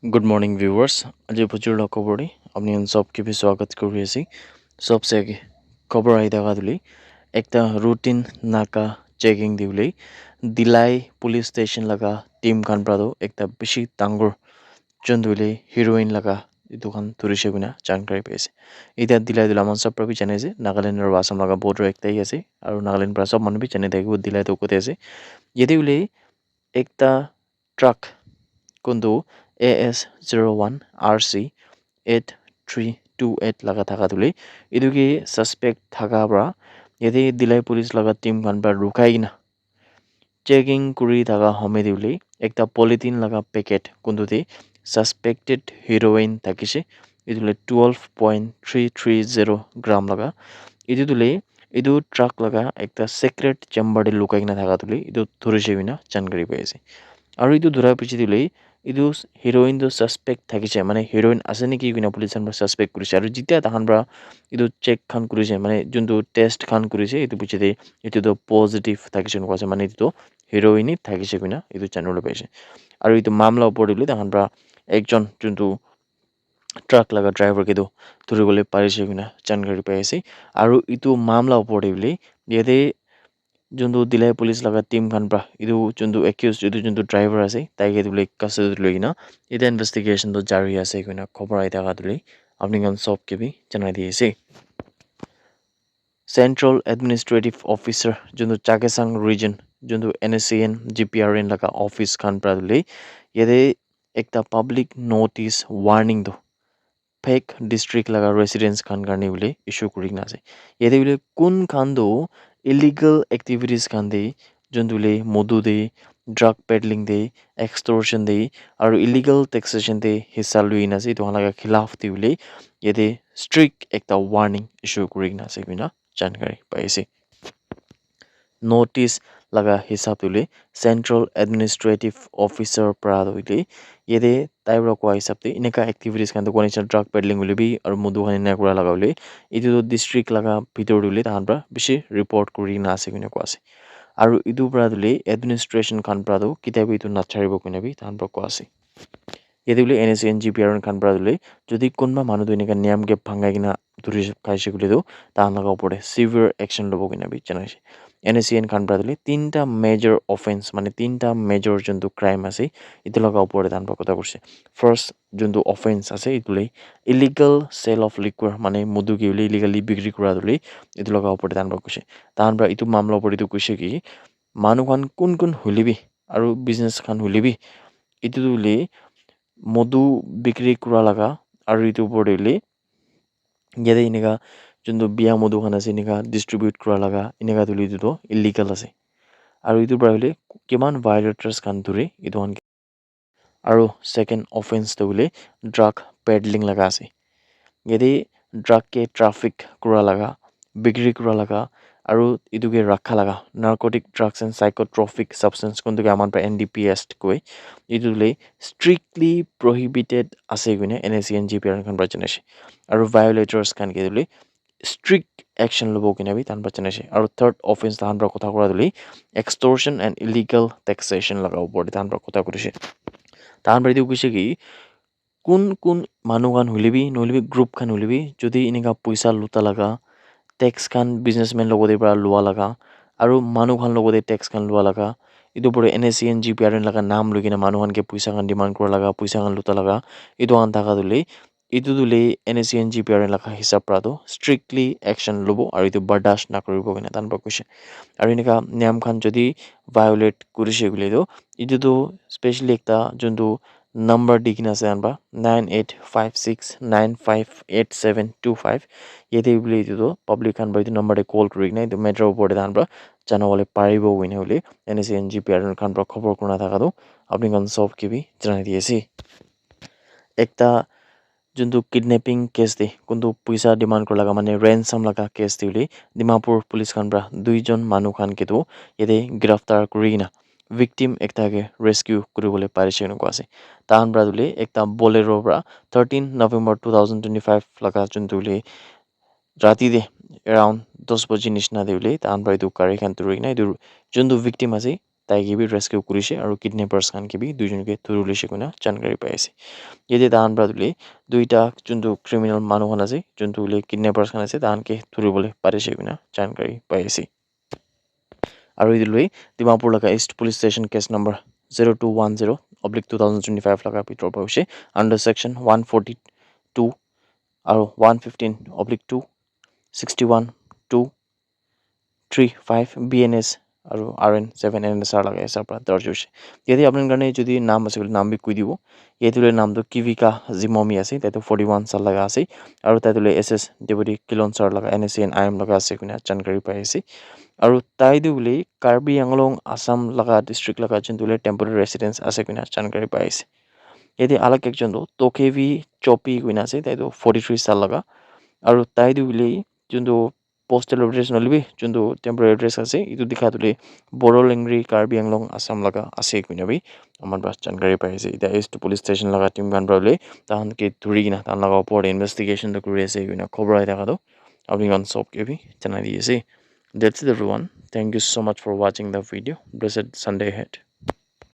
good morning viewers आज प्रचुर खबर अपनी सबके भी स्वागत कर सबसे आगे खबर आई था एक रूटीन नाका चेकिंग दिवले दिलाई पुलिस स्टेशन लगा टीम खान प्रादो एक बेसी डांगर चंदुले हिरोइन लगा दुकान तुरिसे गुना जानकारी पाइसे इतना दिलाई दिला मन सब भी जाने से नागालैंड और आसाम लगा बॉर्डर एक तई आसे और नागालैंड पर सब मन भी जाने थे दिलाई तो कोते आसे यदि उले एक ट्रक कुंदु AS01 RC 8328 लगा था तुले इधुके सस्पेक्ट थका बरा यदि दिलाई पुलिस लगा टीम खान पर रुकाई ना चेकिंग कुरी थका हमें दिले एक पॉलिथीन लगा पैकेट कुंदुते सस्पेक्टेड हिरोइन थकिसे इधुले 12.330 ग्राम लगा इधुले इधु ट्रक लगा एक सेक्रेट चेम्बर लुकाई ना थका तुले इधु थोड़े बिना जानकारी पाइसे और इधु धरा पिछे दिले इधु हिरोइन तो सस्पेक्ट থাকিছে মানে হিৰোইন আছে নেকি কিনা পুলিচে আমৰা সাসপেক্ট কৰিছে আৰু যেতিয়া তাহান পৰা ইটো চেক খান কৰিছে মানে যোনটো টেষ্ট খান কৰিছে ইটো পিছতে ইটো তো পজিটিভ থাকিছে নকছে মানে ইটো হিৰোইনই থাকিছে কিনা ইটো জানিবলৈ পাইছে আৰু ইটো মামলা ওপৰত দিলে তাহান পৰা একজন যোনটো ট্ৰাক লগা ড্ৰাইভাৰ কেটো ধৰিবলৈ পাৰিছে কিনা জানকাৰী পাই আছে আৰু ইটো মামলা ওপৰত দিলে ইয়াতে जोंदो दिलाई पुलिस लगा टीम खान pra इदु जोंदो एक्यूज इदु जोंदो ड्राइवर आसे ताइके दुले कस्टडी लगिना इदा इन्वेस्टिगेशन तो जारी आसे कोइना खबर आइ थाका दुले अपनी गन सब के भी जनाइ दिएसे सेंट्रल एडमिनिस्ट्रेटिव ऑफिसर जोंदो चाकेसांग रीजन जोंदो NSCN GPRN लगा ऑफिस खान pra दुले यदे एकता पब्लिक नोटिस वार्निंग दो फेक डिस्ट्रिक्ट लगा रेसिडेंस खान करने बोले इशू करिना से यदि बोले कुन खान दो इलीगल एक्टिविटीज खान दे जोंदुले मधु दे ड्रग पेडलिंग दे एक्सटोर्शन दे और इलीगल टैक्सेशन दे हिस्सा लुइना से तो लगा खिलाफ दे बोले यदि स्ट्रिक्ट एकता वार्निंग इशू करिना से बिना जानकारी पाइसे नोटिस लगा हिसाब तुले सेंट्रल एडमिनिस्ट्रेटिव ऑफिसर प्रादोले यदे ताइब्रा को हिसाब ते इनका एक्टिविटीज खान तो कोनेशन ड्रग पेडलिंग उले भी और मधु खान इना कुरा लगा उले इदु तो डिस्ट्रिक्ट लगा भितर उले ताहान pra बेसी रिपोर्ट करि ना आसे किने को आसे और इदु प्रादुले एडमिनिस्ट्रेशन खान प्रादो किताबी इदु नाछारिबो किने भी ताहान pra को आसे यदि उले NSCN GPRN खान प्रादुले जदि कोनबा मानु तो इनका नियम के भांगाइ किना धुरि खाइसे गुले दो ताहान लगा पड़े सिवियर एक्शन लबो किने भी जनाइसे NSCN खान प्रादुले तीनटा मेजर ऑफेंस माने तीनटा मेजर जोंदो क्राइम आसे इतो लगा पड़े ताहान pra कथा करसे फर्स्ट जोंदो ऑफेंस आसे इतुले इलीगल सेल ऑफ लिक्विड माने मधु के उले इलीगली बिक्री करा दुले इतो लगा पड़े ताहान pra कसे ताहान pra इतो मामला पड़े तो कसे कि मानु खान कुन कुन हुलिबी और बिजनेस खान हुलिबी इतो दुले मधु बिक्री करा लगा और इतो पड़ेले यदि इनेगा जोंदो बिया मधु खान आसे इनेगा डिस्ट्रीब्यूट करा लगा इनेगा दुले इतो इलीगल आसे और इतो पड़ेले किमान वायलेटर्स खान धरे इतो और सेकेंड ऑफेंस तो बोले ड्रग पेडलिंग लगा से यदि ड्रग के ट्रैफिक करा लगा बिक्री करा लगा और इदुके रखा लगा narcotic drugs and psychotropic substance कोन के आमान पर NDPS कोइ इदुले स्ट्रिक्टली प्रोहिबिटेड आसे गुने NSCN GPRN खान बचनेसे और वायोलेटर्स खान के दुले स्ट्रिक्ट एक्शन लबो किने भी तान बचनेसे और थर्ड ऑफेंस तान पर कथा करा Dhule extortion and illegal taxation लगा ऊपर तान पर कथा करिसे तान पर কৈছে কি কোন মানুহ খান হলিবি নহলিবি গ্ৰুপ খান হলিবি যদি ইনেকা পইচা লুটা লাগা টেক্স খান বিজনেসম্যান লগতে পৰা লোৱা লাগা আৰু মানুহ খান লগতে টেক্স খান লোৱা লাগা ইটো পৰে NSCN GPRN লাগা নাম লৈ কিনে মানুহ খানকে পইচা খান ডিমান্ড কৰা লাগা পইচা খান লুটা লাগা ইটো আন থাকা দুলে ইটো দুলে NSCN GPRN লাগা হিচাপ প্ৰাটো স্ট্ৰিক্টলি একশন লব আৰু ইটো বৰদাস্ত নকৰিব কিনে তান কৈছে আৰু এনেকা নিয়ম খান যদি ভায়োলেট কৰিছে গলে তো ইটো তো স্পেশালি একটা যোনটো number দিকিনা আছে আনবা 9856958725 यदि बोले तो पब्लिक खान भाई तो नंबर कॉल करी ना तो मेट्रो पड़े दान पर जाना वाले पारिबो हुई बोले NSCN GPRN खान पर खबर करना था तो अपनी गन सब के भी जाना दिए सी एकता जोंदो किडनैपिंग केस दे कोंदो पैसा डिमांड कर लगा माने रैंसम लगा केस दिले डिमापुर पुलिस खान पर दुईजन मानु खान के तो यदि गिरफ्तार करिना विक्टिम एकटाके रेस्क्यू কৰিবলৈ পাৰিছে এনেকুৱা আছে তাহান ব্ৰাদুলে একটা बोलेरो পৰা 13 নৱেম্বৰ 2025 লগা যোনটোলে ৰাতি দে এৰাউণ্ড 10 বজি নিচিনা দিলে তাহান পৰা এইটো গাড়ী খান তুৰি না এইটো যোনটো ভিক্টিম আছে tai ke bi rescue kurise aru kidnappers khan ke bi duijon ke thuru lise kuna jankari pai ase yete tahan pra tule duita juntu criminal manu khan ase juntu le kidnappers khan ase tahan ke thuribole parise kuna jankari pai ase aru etu lui Dimapur laga East Police Station case number 0210/2025 laga bitor pa hoise under section 142 aru 115/2 61 2 35 BNS aru RN 7 NSR laga SR pra darj hoise yete apnar karne jodi naam ase kole naam bi koi dibo yetule naam to Kivika Zimomi ase taitu 41 sal laga ase aru taitule SS Deputy Kilon sir laga NSC and IM laga ase kuna jankari pai ase aru tai du bole Karbi Anglong Assam laga district laga jintule temporary residence ase kuna jankari pai ase yete alag ekjon to Tokevi Chopi kuina ase taitu 43 sal laga aru tai du bole juntu postal address nolibi juntu temporary address ase etu dikha tule Borolengri Karbi Anglong Assam laga ase kuina bi amar bas jankari pai ase eta East Police Station laga team khan pra bole tahan ke thuri kina tahan laga opor investigation to kuri ase kuina khobor ai thaka toh apni khan sob ke bi janai di ase that's it everyone thank you so much for watching the video blessed Sunday ahead